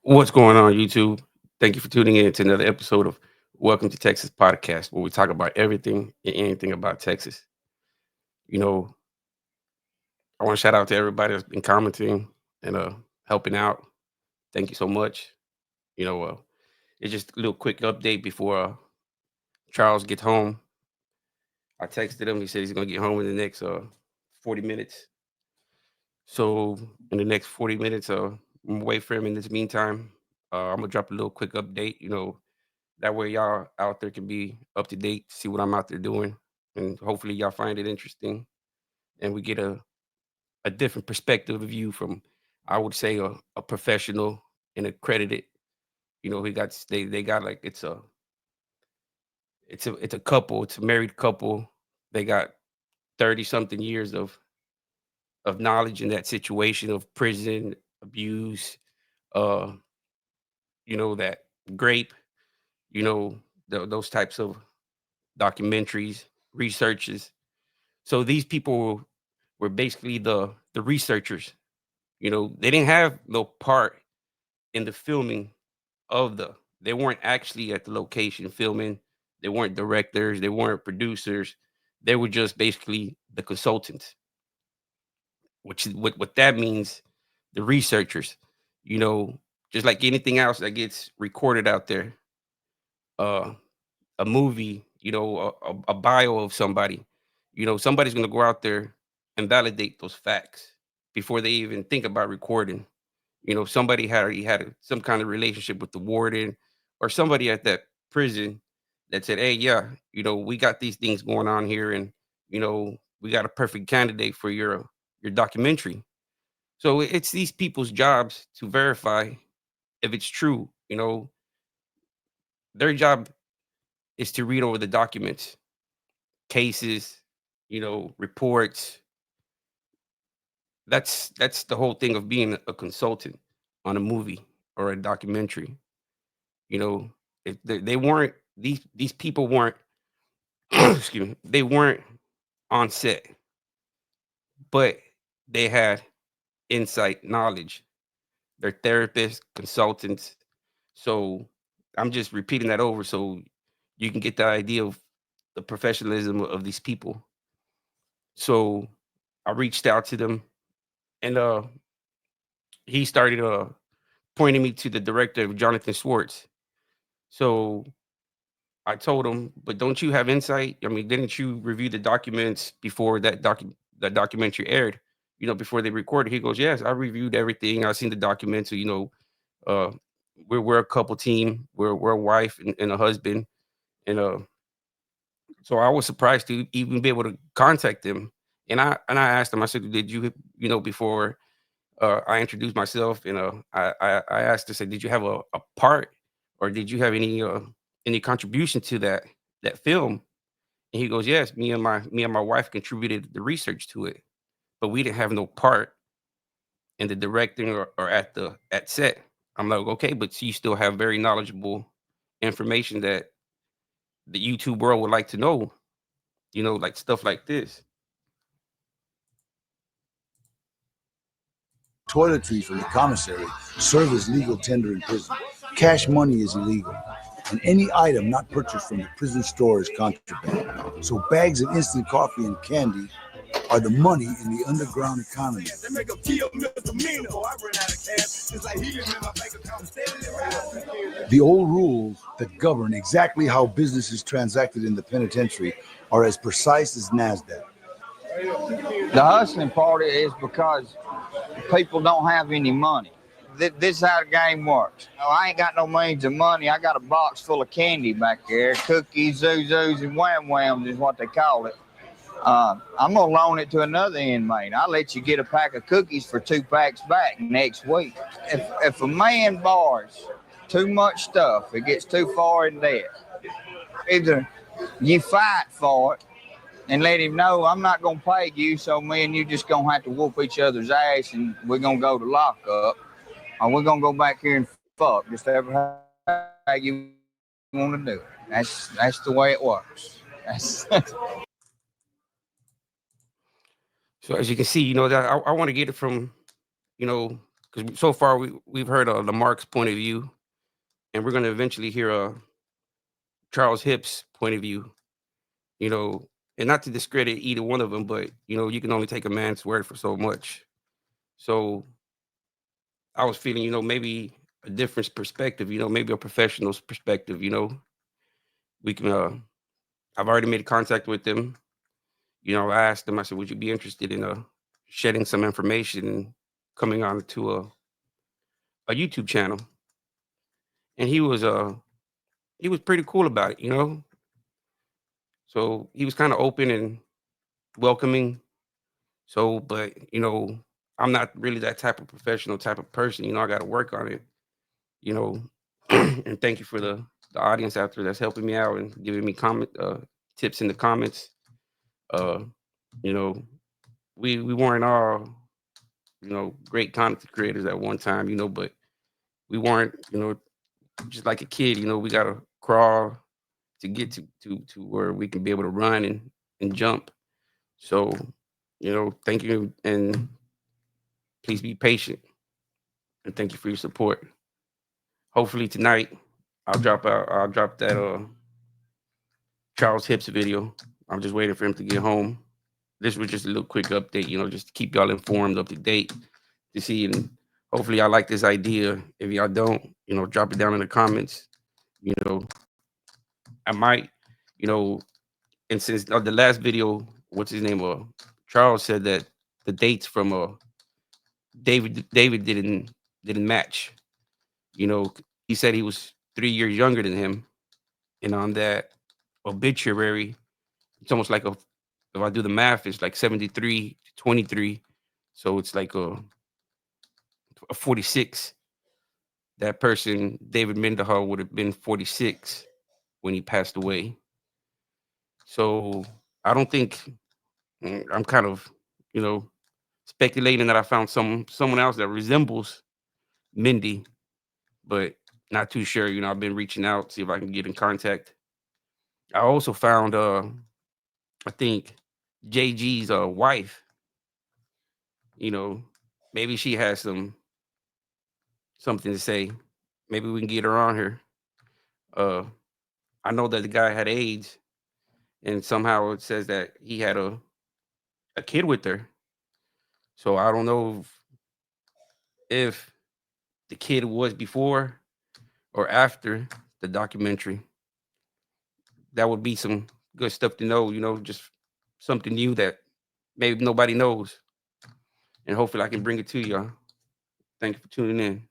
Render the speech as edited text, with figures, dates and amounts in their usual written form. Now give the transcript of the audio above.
What's going on, YouTube? Thank you for tuning in to another episode of Welcome to Texas Podcast, where we talk about everything and anything about Texas. You know, I want to shout out to everybody that's been commenting and helping out. Thank you so much. You know, it's just a little quick update before Charles gets home. I texted him. He said he's gonna get home in the next 40 minutes. So in the next 40 minutes, I'm gonna wait for him. In this meantime, I'm gonna drop a little quick update. That way y'all out there can be up to date, see what I'm out there doing, and hopefully y'all find it interesting and we get a different perspective of you from, I would say, a professional and accredited. He got they got like it's a couple, it's a married couple. They got 30 something years of knowledge in that situation of prison abuse, uh, that grape, you know, those types of documentaries, researches. So these people were basically the researchers. They didn't have no part in the filming of they weren't actually at the location filming. They weren't directors, they weren't producers. They were just basically the consultants, which is what that means, the researchers. You know, just like anything else that gets recorded out there, uh a movie, a bio of somebody, somebody's going to go out there and validate those facts before they even think about recording. Somebody had already had some kind of relationship with the warden or somebody at that prison that said, hey, yeah, we got these things going on here, and we got a perfect candidate for your documentary. So it's these people's jobs to verify if it's true. Their job is to read over the documents, cases, reports. That's the whole thing of being a consultant on a movie or a documentary. You know, if they weren't these people weren't excuse me, they weren't on set, but they had insight knowledge. They're therapists, consultants. So I'm just repeating that over so you can get the idea of the professionalism of these people. So I reached out to them, and he started pointing me to the director, Jonathan Schwartz. So I told him, but don't you have insight? I mean, didn't you review the documents before that documentary aired? Before they recorded. He goes, yes, I reviewed everything. I seen the documents. So, uh, we're a couple team. We're a wife and a husband, and so I was surprised to even be able to contact them. And I asked him. I said, did you before I introduced myself, and I asked to say, did you have a part, or did you have any contribution to that film? And he goes, yes, me and my wife contributed the research to it, but we didn't have no part in the directing or at set. I'm like, okay, but you still have very knowledgeable information that the YouTube world would like to know, like stuff like this. Toiletries from the commissary serve as legal tender in prison. Cash money is illegal, and any item not purchased from the prison store is contraband. So bags of instant coffee and candy are the money in the underground economy. The old rules that govern exactly how business is transacted in the penitentiary are as precise as NASDAQ. The hustling part is because people don't have any money. This is how the game works. I ain't got no means of money. I got a box full of candy back there. Cookies, Zuzus, and Wham Whams is what they call it. I'm going to loan it to another inmate. I'll let you get a pack of cookies for 2 packs back next week. If a man borrows too much stuff, it gets too far in debt. Either you fight for it and let him know I'm not going to pay you, so me and you just going to have to whoop each other's ass and we're going to go to lockup, or we're going to go back here and fuck, just ever how you want to do it. That's the way it works. So as you can see, that I want to get it from, because so far we've heard Lamarck's point of view, and we're gonna eventually hear Charles Hipp's point of view. You know, and not to discredit either one of them, but you know, you can only take a man's word for so much. So I was feeling, you know, maybe a different perspective. You know, maybe a professional's perspective. You know, we can. I've already made contact with them. You know, I asked them. I said, "Would you be interested in shedding some information and coming on to a YouTube channel?" And he was pretty cool about it. You know, so he was kind of open and welcoming. So, but you know, I'm not really that type of professional type of person. You know, I got to work on it. You know, and thank you for the audience out there that's helping me out and giving me comment tips in the comments. Uh, you know, we weren't all, you know, great content creators at one time. You know, but we weren't, you know, just like a kid. You know, we gotta crawl to get to where we can be able to run and jump. So, you know, thank you, and please be patient, and thank you for your support. Hopefully tonight I'll drop that Charles Hips video. I'm just waiting for him to get home. This was just a little quick update, you know, just to keep y'all informed, up to date, to see, and hopefully y'all like this idea. If y'all don't, you know, drop it down in the comments. You know, I might, you know, and since the last video, what's his name? Charles said that the dates from David didn't match. You know, he said he was 3 years younger than him, and on that obituary, it's almost like if I do the math, it's like 73 to 23. So it's like a 46. That person, David Mendenhall, would have been 46 when he passed away. So I don't think I'm kind of, you know, speculating that I found someone else that resembles Mindy, but not too sure. You know, I've been reaching out, see if I can get in contact. I also found I think JG's wife, you know, maybe she has something to say. Maybe we can get her on here. Uh, I know that the guy had AIDS, and somehow it says that he had a kid with her. So I don't know if the kid was before or after the documentary. That would be some good stuff to know. You know, just something new that maybe nobody knows, and hopefully I can bring it to y'all. Thank you for tuning in.